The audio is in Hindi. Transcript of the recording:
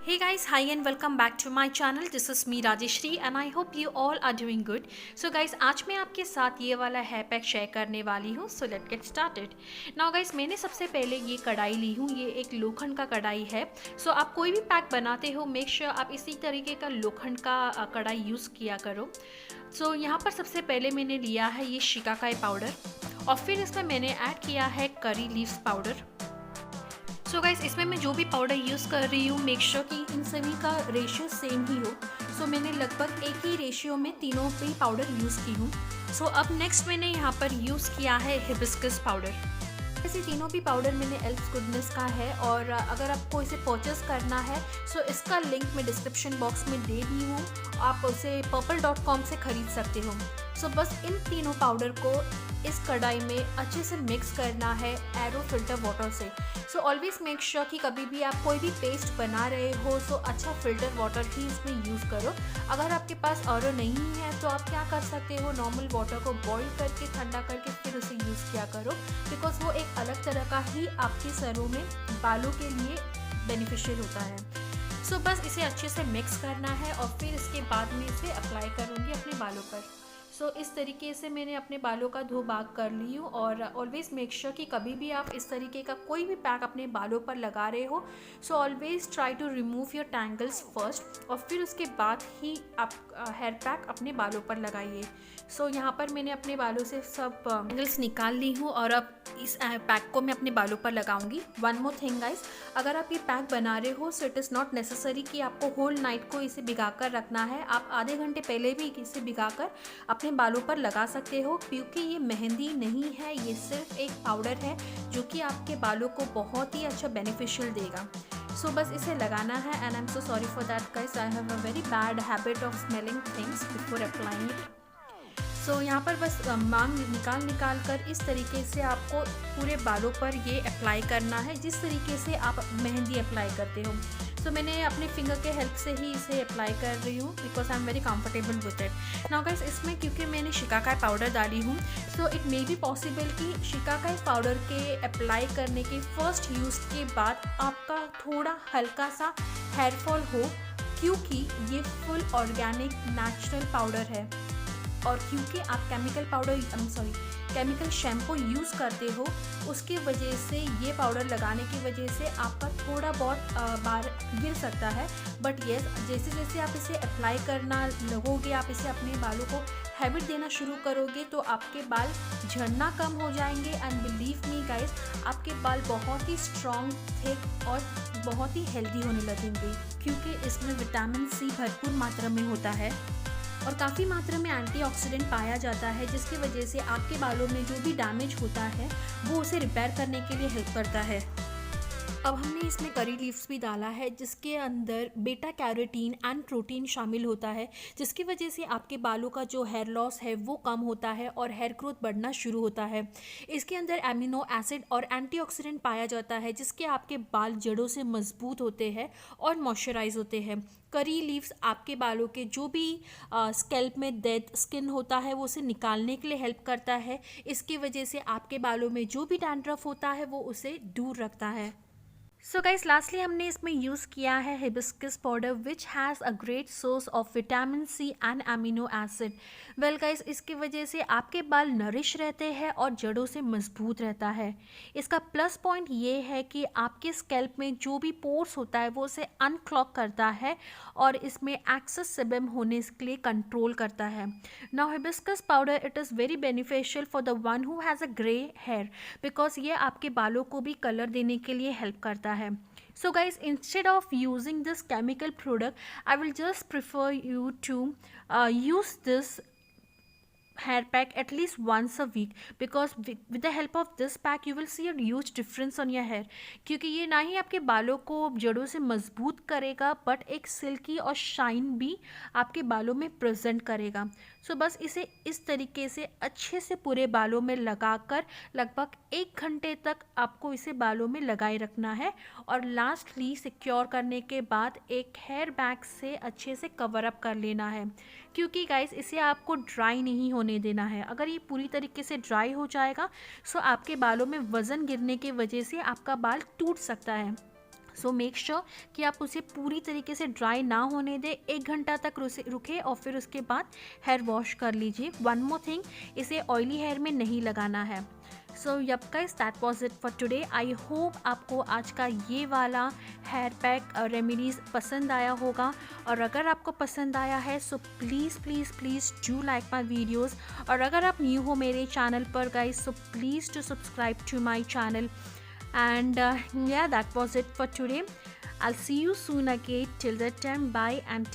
Hey guys, hi and welcome back to my channel. This is me Rajeshri and I hope you all are doing good. So guys, आज मैं आपके साथ ये वाला हेयर पैक शेयर करने वाली हूँ. So let's get started. Now guys, मैंने सबसे पहले ये कढ़ाई ली हूँ. ये एक लोखंड का कढ़ाई है. So आप कोई भी पैक बनाते हो, मेक श्योर आप इसी तरीके का लोखंड का कढ़ाई यूज़ किया करो. So यहाँ पर सबसे पहले मैंने लिया है ये शिकाकाई पाउडर और फिर इसमें मैंने ऐड किया है curry leaves powder. So guys, इसमें मैं जो भी पाउडर यूज़ कर रही हूँ मेक श्योर कि इन सभी का रेशियो सेम ही हो. सो मैंने लगभग एक ही रेशियो में तीनों पे पाउडर यूज़ की हूँ. सो अब नेक्स्ट मैंने यहाँ पर यूज़ किया है हिबिस्कस पाउडर. ऐसे तीनों भी पाउडर मैंने एल्फ्स गुडनेस का है और अगर आपको इसे परचेस करना है सो इसका लिंक मैं डिस्क्रिप्शन बॉक्स में दे दी हूँ. आप उसे purple.com से ख़रीद सकते हो. सो बस इन तीनों पाउडर को इस कढ़ाई में अच्छे से मिक्स करना है एरो फिल्टर वाटर से. सो ऑलवेज मेक श्योर कि कभी भी आप कोई भी पेस्ट बना रहे हो सो अच्छा फिल्टर वाटर ही इसमें यूज़ करो. अगर आपके पास आरओ नहीं है तो आप क्या कर सकते हो, नॉर्मल वाटर को बॉईल करके ठंडा करके फिर उसे यूज़ किया करो, बिकॉज वो एक अलग तरह का ही आपके सरों में बालों के लिए बेनिफिशियल होता है. सो बस इसे अच्छे से मिक्स करना है और फिर इसके बाद में इसे अप्लाई करूँगी अपने बालों पर. सो इस तरीके से मैंने अपने बालों का धो भाग कर ली हूँ और ऑलवेज़ मेक श्योर कि कभी भी आप इस तरीके का कोई भी पैक अपने बालों पर लगा रहे हो so always try to remove your tangles first और फिर उसके बाद ही आप हेयर पैक अपने बालों पर लगाइए. सो यहाँ पर मैंने अपने बालों से सब टैंगल्स निकाल ली हूँ और अब इस पैक को मैं अपने बालों पर लगाऊंगी. वन मोर थिंग गाइस, अगर आप ये पैक बना रहे हो so it is not necessary कि आपको होल नाइट को इसे भिगा कर रखना है. आप आधे घंटे पहले भी इसे भिगा कर अपने बालों पर लगा सकते हो, क्योंकि ये मेहंदी नहीं है, ये सिर्फ एक पाउडर है जो कि आपके बालों को बहुत ही अच्छा बेनिफिशियल देगा. सो बस इसे लगाना है and I am so sorry for that guys. I have a very bad habit of smelling things before applying it. So यहाँ पर बस मांग निकाल कर इस तरीके से आपको पूरे बालों पर ये अप्लाई करना है जिस तरीके से आप मेहंदी अप्लाई करते हो. सो मैंने अपने फिंगर के हेल्प से ही इसे अप्लाई कर रही हूँ because I am very comfortable with it. Now guys, इसमें क्योंकि मैंने शिकाकाई पाउडर डाली हूँ so it may be possible कि शिकाकाई पाउडर के अप्लाई करने के फर्स्ट यूज़ के बाद आपका थोड़ा हल्का सा हेयर फॉल हो, क्योंकि ये फुल ऑर्गेनिक नेचुरल पाउडर है और क्योंकि आप केमिकल शैम्पू यूज़ करते हो उसकी वजह से ये पाउडर लगाने की वजह से आपका थोड़ा बहुत बार गिर सकता है. बट येस, जैसे जैसे आप इसे अप्लाई करना लगोगे, आप इसे अपने बालों को हैबिट देना शुरू करोगे तो आपके बाल झड़ना कम हो जाएंगे एंड बिलीव मी गाइस, आपके बाल बहुत ही स्ट्रॉन्ग, थिक और बहुत ही हेल्दी होने लगेंगे, क्योंकि इसमें विटामिन सी भरपूर मात्रा में होता है और काफ़ी मात्रा में एंटीऑक्सीडेंट पाया जाता है, जिसकी वजह से आपके बालों में जो भी डैमेज होता है वो उसे रिपेयर करने के लिए हेल्प करता है. अब हमने इसमें करी लीव्स भी डाला है जिसके अंदर बीटा कैरोटीन एंड प्रोटीन शामिल होता है, जिसकी वजह से आपके बालों का जो हेयर लॉस है वो कम होता है और हेयर ग्रोथ बढ़ना शुरू होता है. इसके अंदर एमिनो एसिड और एंटीऑक्सीडेंट पाया जाता है जिसके आपके बाल जड़ों से मजबूत होते हैं और मॉइस्चराइज होते हैं. करी लीव्स आपके बालों के जो भी स्कैल्प में डेड स्किन होता है वो उसे निकालने के लिए हेल्प करता है. इसकी वजह से आपके बालों में जो भी डैंड्रफ होता है वो उसे दूर रखता है. सो गाइस, लास्टली हमने इसमें यूज़ किया है hibiscus powder which has a great source of vitamin C and amino acid. Well guys, इसकी वजह से आपके बाल नरिश रहते हैं और जड़ों से मजबूत रहता है. इसका प्लस पॉइंट ये है कि आपके स्कैल्प में जो भी पोर्स होता है वो उसे अनक्लॉग करता है और इसमें एक्सेस सेबम होने के लिए कंट्रोल करता है. Now hibiscus powder it is very beneficial for the one who has a grey hair, because ये आपके बालों को भी कलर देने के लिए हेल्प करता है. So guys, instead of using this chemical product, I will just prefer you to use this hair pack at least once a week, because with the help of this pack you will see a huge difference on your hair. क्योंकि ये ना ही आपके बालों को जड़ों से मजबूत करेगा बट एक सिल्की और शाइन भी आपके बालों में प्रेजेंट करेगा. सो बस इसे इस तरीके से अच्छे से पूरे बालों में लगाकर लगभग 1 घंटे तक आपको इसे बालों में लगाए रखना है और लास्टली सिक्योर करने के बाद एक हेयर बैग से अच्छे से कवर अप कर लेना है, क्योंकि गाइस इसे आपको ड्राई नहीं होने देना है. अगर ये पूरी तरीके से ड्राई हो जाएगा सो आपके बालों में वज़न गिरने की वजह से आपका बाल टूट सकता है. सो मेक श्योर कि आप उसे पूरी तरीके से ड्राई ना होने दें, 1 घंटा तक रुके और फिर उसके बाद हेयर वॉश कर लीजिए। वन मोर थिंग, इसे ऑयली हेयर में नहीं लगाना है। So yup guys, that was it for today. I hope आपको आज का ये वाला हेयर पैक रेमेडीज़ पसंद आया होगा, और अगर आपको पसंद आया है so please please please do like my videos. और अगर आप न्यू हो मेरे चैनल पर guys, so please to subscribe to my channel. And yeah, that was it for today. I'll see you soon again. Till that time, bye and take